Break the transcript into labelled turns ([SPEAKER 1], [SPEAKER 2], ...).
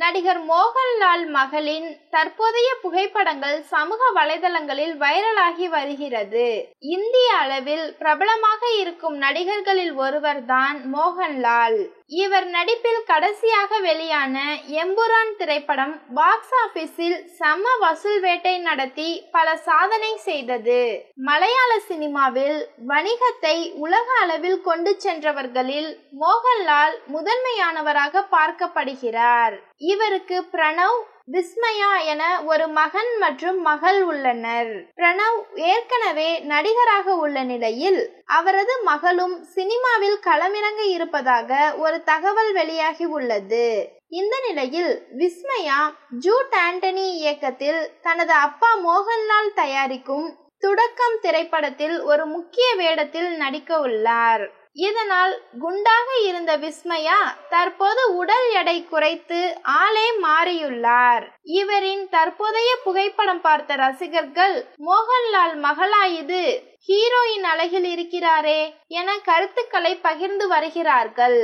[SPEAKER 1] நடிகர் மோகன்லால் மகளின் தற்போதைய புகைப்படங்கள் சமூக வலைதளங்களில் வைரலாகி வருகிறது. இந்திய அளவில் பிரபலமாக இருக்கும் நடிகர்களில் ஒருவர்தான் மோகன்லால். இவர் நடிப்பில் கடைசியாக வெளியான எம்புரான் திரைப்படம் பாக்ஸ் ஆபீஸில் செம்ம வசூல் வேட்டை நடத்தி பல சாதனை செய்தது. மலையாள சினிமாவில் வணிகத்தை உலக அளவில் கொண்டு சென்றவர்களில் மோகன்லால் முதன்மையானவராக பார்க்கப்படுகிறார். இவருக்கு பிரணவ், விஸ்மயா என ஒரு மகன் மற்றும் மகள் உள்ளனர். பிரணவ் ஏற்கனவே நடிகராக உள்ள நிலையில் அவரது மகளும் சினிமாவில் களமிறங்க இருப்பதாக ஒரு தகவல் வெளியாகி உள்ளது. இந்த நிலையில் விஸ்மயா ஜூட் ஆண்டனி இயக்கத்தில் தனது அப்பா மோகன்லால் தயாரிக்கும் துடக்கம் திரைப்படத்தில் ஒரு முக்கிய வேடத்தில் நடிக்க உள்ளார். இதனால் குண்டாக இருந்த விஸ்மயா தற்போது உடல் எடை குறைத்து ஆளே மாறியுள்ளார். இவரின் தற்போதைய புகைப்படம் பார்த்த ரசிகர்கள் மோகன்லால் மகளா இது, ஹீரோயின் அழகில் இருக்கிறாரே என கருத்துக்களை பகிர்ந்து வருகிறார்கள்.